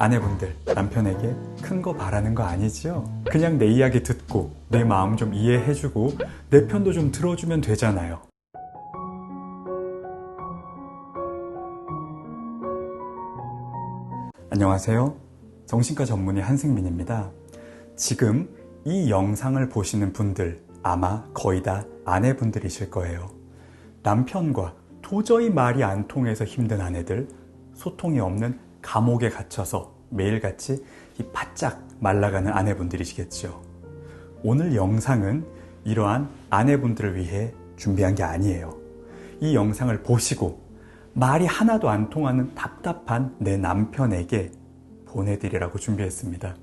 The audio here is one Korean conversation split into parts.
아내분들, 남편에게 큰 거 바라는 거 아니지요? 그냥 내 이야기 듣고 내 마음 좀 이해해주고 내 편도 좀 들어주면 되잖아요. 안녕하세요. 정신과 전문의 한승민입니다. 지금 이 영상을 보시는 분들 아마 거의 다 아내분들이실 거예요. 남편과 도저히 말이 안 통해서 힘든 아내들, 소통이 없는 감옥에 갇혀서 매일같이 바짝 말라가는 아내분들이시겠죠. 오늘 영상은 이러한 아내분들을 위해 준비한 게 아니에요. 이 영상을 보시고 말이 하나도 안 통하는 답답한 내 남편에게 보내드리라고 준비했습니다.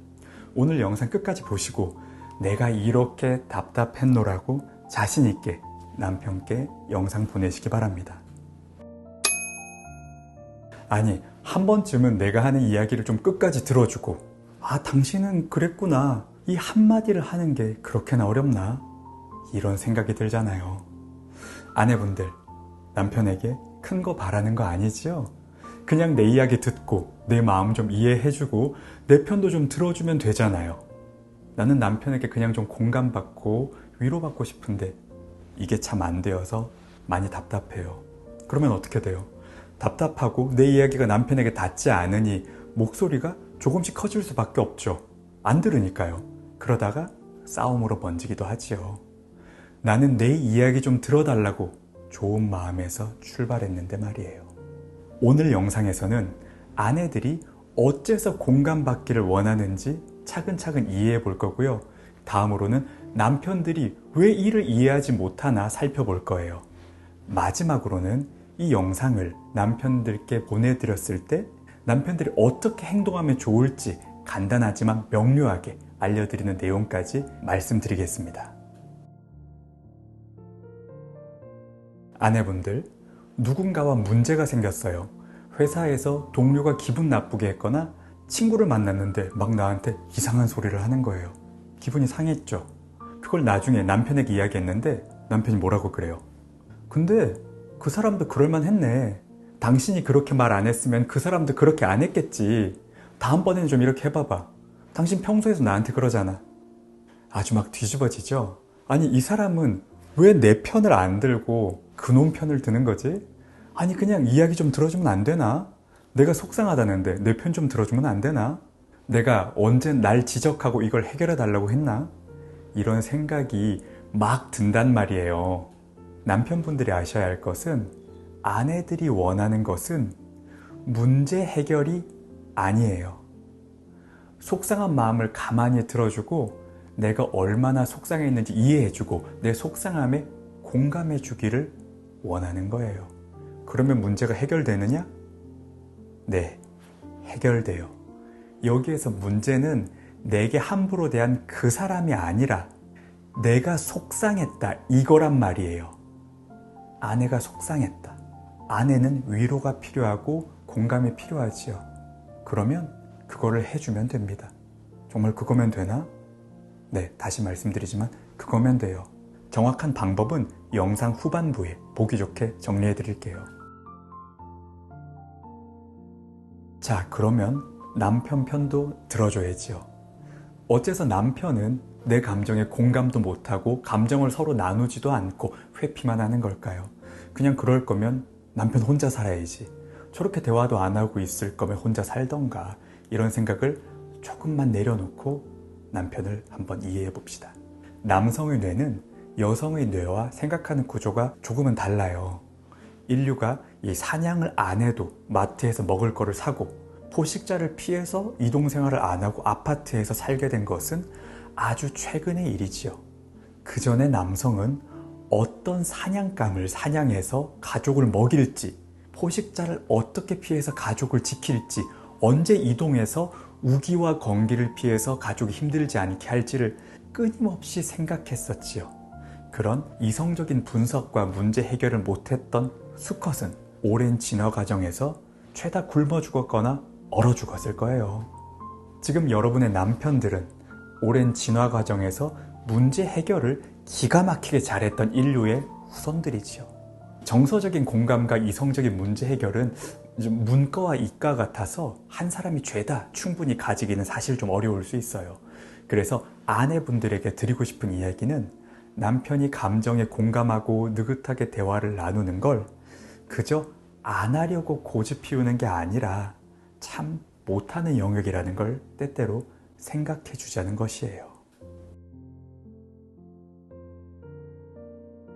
오늘 영상 끝까지 보시고 내가 이렇게 답답했노라고 자신 있게 남편께 영상 보내시기 바랍니다. 아니, 한 번쯤은 내가 하는 이야기를 좀 끝까지 들어주고 당신은 그랬구나, 이 한마디를 하는 게 그렇게나 어렵나? 이런 생각이 들잖아요. 아내분들, 남편에게 큰 거 바라는 거 아니지요? 그냥 내 이야기 듣고 내 마음 좀 이해해주고 내 편도 좀 들어주면 되잖아요. 나는 남편에게 그냥 좀 공감받고 위로받고 싶은데 이게 참 안 되어서 많이 답답해요. 그러면 어떻게 돼요? 답답하고 내 이야기가 남편에게 닿지 않으니 목소리가 조금씩 커질 수밖에 없죠. 안 들으니까요. 그러다가 싸움으로 번지기도 하지요. 나는 내 이야기 좀 들어달라고 좋은 마음에서 출발했는데 말이에요. 오늘 영상에서는 아내들이 어째서 공감받기를 원하는지 차근차근 이해해 볼 거고요. 다음으로는 남편들이 왜 이를 이해하지 못하나 살펴볼 거예요. 마지막으로는 이 영상을 남편들께 보내드렸을 때 남편들이 어떻게 행동하면 좋을지 간단하지만 명료하게 알려드리는 내용까지 말씀드리겠습니다. 아내분들, 누군가와 문제가 생겼어요. 회사에서 동료가 기분 나쁘게 했거나 친구를 만났는데 막 나한테 이상한 소리를 하는 거예요. 기분이 상했죠. 그걸 나중에 남편에게 이야기했는데 남편이 뭐라고 그래요? 근데 그 사람도 그럴만 했네. 당신이 그렇게 말 안 했으면 그 사람도 그렇게 안 했겠지. 다음번에는 좀 이렇게 해봐봐. 당신 평소에도 나한테 그러잖아. 아주 막 뒤집어지죠? 아니, 이 사람은 왜 내 편을 안 들고 그놈 편을 드는 거지? 아니, 그냥 이야기 좀 들어주면 안 되나? 내가 속상하다는데 내 편 좀 들어주면 안 되나? 내가 언제 날 지적하고 이걸 해결해 달라고 했나? 이런 생각이 막 든단 말이에요. 남편분들이 아셔야 할 것은 아내들이 원하는 것은 문제 해결이 아니에요. 속상한 마음을 가만히 들어주고 내가 얼마나 속상했는지 이해해주고 내 속상함에 공감해주기를 원하는 거예요. 그러면 문제가 해결되느냐? 네, 해결돼요. 여기에서 문제는 내게 함부로 대한 그 사람이 아니라 내가 속상했다, 이거란 말이에요. 아내가 속상했다. 아내는 위로가 필요하고 공감이 필요하지요. 그러면 그거를 해주면 됩니다. 정말 그거면 되나? 네, 다시 말씀드리지만 그거면 돼요. 정확한 방법은 영상 후반부에 보기 좋게 정리해 드릴게요. 자, 그러면 남편 편도 들어줘야지요. 어째서 남편은 내 감정에 공감도 못하고 감정을 서로 나누지도 않고 회피만 하는 걸까요? 그냥 그럴 거면 남편 혼자 살아야지. 저렇게 대화도 안 하고 있을 거면 혼자 살던가. 이런 생각을 조금만 내려놓고 남편을 한번 이해해 봅시다. 남성의 뇌는 여성의 뇌와 생각하는 구조가 조금은 달라요. 인류가 이 사냥을 안 해도 마트에서 먹을 거를 사고 포식자를 피해서 이동생활을 안 하고 아파트에서 살게 된 것은 아주 최근의 일이지요. 그 전에 남성은 어떤 사냥감을 사냥해서 가족을 먹일지, 포식자를 어떻게 피해서 가족을 지킬지, 언제 이동해서 우기와 건기를 피해서 가족이 힘들지 않게 할지를 끊임없이 생각했었지요. 그런 이성적인 분석과 문제 해결을 못했던 수컷은 오랜 진화 과정에서 죄다 굶어 죽었거나 얼어 죽었을 거예요. 지금 여러분의 남편들은 오랜 진화 과정에서 문제 해결을 기가 막히게 잘했던 인류의 후손들이지요. 정서적인 공감과 이성적인 문제 해결은 좀 문과와 이과 같아서 한 사람이 죄다 충분히 가지기는 사실 좀 어려울 수 있어요. 그래서 아내분들에게 드리고 싶은 이야기는 남편이 감정에 공감하고 느긋하게 대화를 나누는 걸 그저 안 하려고 고집 피우는 게 아니라 참 못하는 영역이라는 걸 때때로 생각해 주자는 것이에요.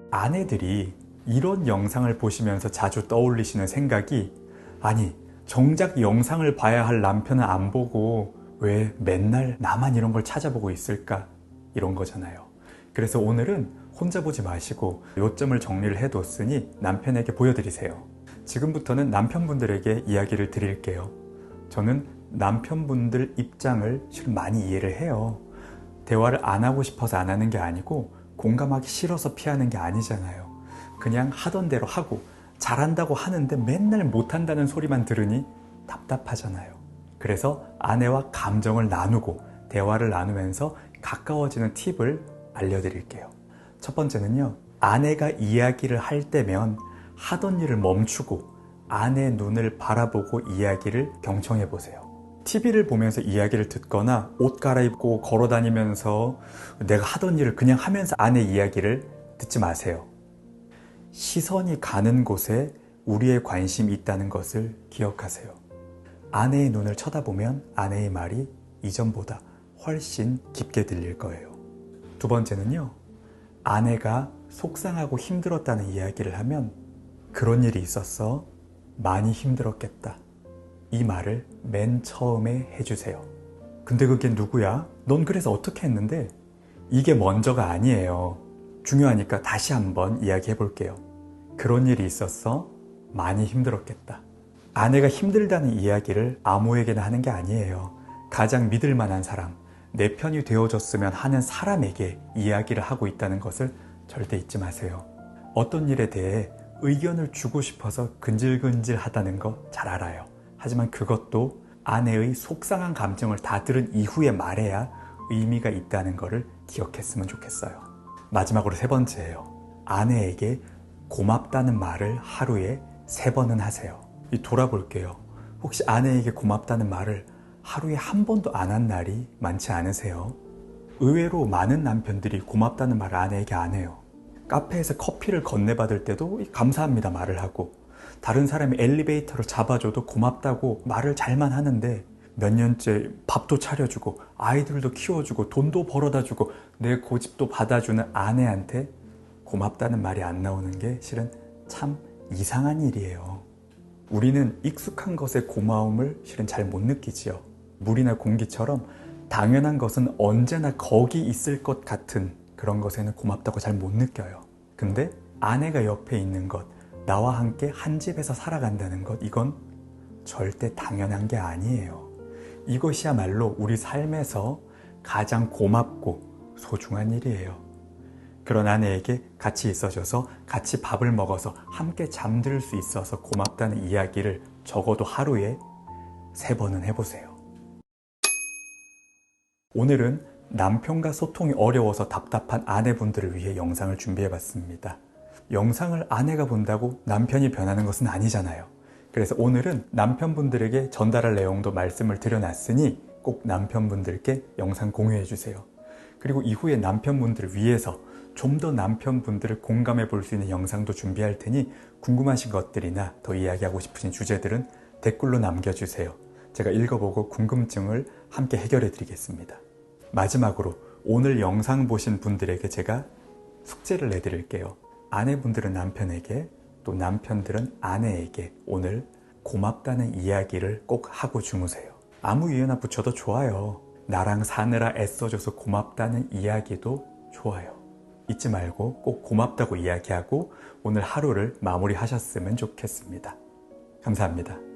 아내들이 이런 영상을 보시면서 자주 떠올리시는 생각이 아니, 정작 영상을 봐야 할 남편은 안 보고 왜 맨날 나만 이런 걸 찾아보고 있을까? 이런 거잖아요. 그래서 오늘은 혼자 보지 마시고 요점을 정리를 해뒀으니 남편에게 보여드리세요. 지금부터는 남편분들에게 이야기를 드릴게요. 저는 남편분들 입장을 실은 많이 이해를 해요. 대화를 안 하고 싶어서 안 하는 게 아니고 공감하기 싫어서 피하는 게 아니잖아요. 그냥 하던 대로 하고 잘한다고 하는데 맨날 못한다는 소리만 들으니 답답하잖아요. 그래서 아내와 감정을 나누고 대화를 나누면서 가까워지는 팁을 알려드릴게요. 첫 번째는요, 아내가 이야기를 할 때면 하던 일을 멈추고 아내의 눈을 바라보고 이야기를 경청해 보세요. TV를 보면서 이야기를 듣거나 옷 갈아입고 걸어 다니면서 내가 하던 일을 그냥 하면서 아내 이야기를 듣지 마세요. 시선이 가는 곳에 우리의 관심이 있다는 것을 기억하세요. 아내의 눈을 쳐다보면 아내의 말이 이전보다 훨씬 깊게 들릴 거예요. 두 번째는요, 아내가 속상하고 힘들었다는 이야기를 하면 그런 일이 있었어. 많이 힘들었겠다. 이 말을 맨 처음에 해주세요. 근데 그게 누구야? 넌 그래서 어떻게 했는데? 이게 먼저가 아니에요. 중요하니까 다시 한번 이야기해 볼게요. 그런 일이 있었어. 많이 힘들었겠다. 아내가 힘들다는 이야기를 아무에게나 하는 게 아니에요. 가장 믿을 만한 사람, 내 편이 되어줬으면 하는 사람에게 이야기를 하고 있다는 것을 절대 잊지 마세요. 어떤 일에 대해 의견을 주고 싶어서 근질근질 하다는 거 잘 알아요. 하지만 그것도 아내의 속상한 감정을 다 들은 이후에 말해야 의미가 있다는 것을 기억했으면 좋겠어요. 마지막으로 세 번째예요. 아내에게 고맙다는 말을 하루에 3번은 하세요. 돌아볼게요. 혹시 아내에게 고맙다는 말을 하루에 한 번도 안 한 날이 많지 않으세요? 의외로 많은 남편들이 고맙다는 말을 아내에게 안 해요. 카페에서 커피를 건네받을 때도 감사합니다 말을 하고, 다른 사람이 엘리베이터를 잡아줘도 고맙다고 말을 잘만 하는데 몇 년째 밥도 차려주고 아이들도 키워주고 돈도 벌어다주고 내 고집도 받아주는 아내한테 고맙다는 말이 안 나오는 게 실은 참 이상한 일이에요. 우리는 익숙한 것의 고마움을 실은 잘 못 느끼지요. 물이나 공기처럼 당연한 것은 언제나 거기 있을 것 같은 그런 것에는 고맙다고 잘 못 느껴요. 근데 아내가 옆에 있는 것, 나와 함께 한 집에서 살아간다는 것, 이건 절대 당연한 게 아니에요. 이것이야말로 우리 삶에서 가장 고맙고 소중한 일이에요. 그런 아내에게 같이 있어줘서 같이 밥을 먹어서 함께 잠들 수 있어서 고맙다는 이야기를 적어도 하루에 3번은 해보세요. 오늘은 남편과 소통이 어려워서 답답한 아내분들을 위해 영상을 준비해봤습니다. 영상을 아내가 본다고 남편이 변하는 것은 아니잖아요. 그래서 오늘은 남편분들에게 전달할 내용도 말씀을 드려놨으니 꼭 남편분들께 영상 공유해주세요. 그리고 이후에 남편분들을 위해서 좀 더 남편분들을 공감해 볼 수 있는 영상도 준비할 테니 궁금하신 것들이나 더 이야기하고 싶으신 주제들은 댓글로 남겨주세요. 제가 읽어보고 궁금증을 함께 해결해 드리겠습니다. 마지막으로 오늘 영상 보신 분들에게 제가 숙제를 내드릴게요. 아내분들은 남편에게, 또 남편들은 아내에게 오늘 고맙다는 이야기를 꼭 하고 주무세요. 아무 이유나 붙여도 좋아요. 나랑 사느라 애써줘서 고맙다는 이야기도 좋아요. 잊지 말고 꼭 고맙다고 이야기하고 오늘 하루를 마무리하셨으면 좋겠습니다. 감사합니다.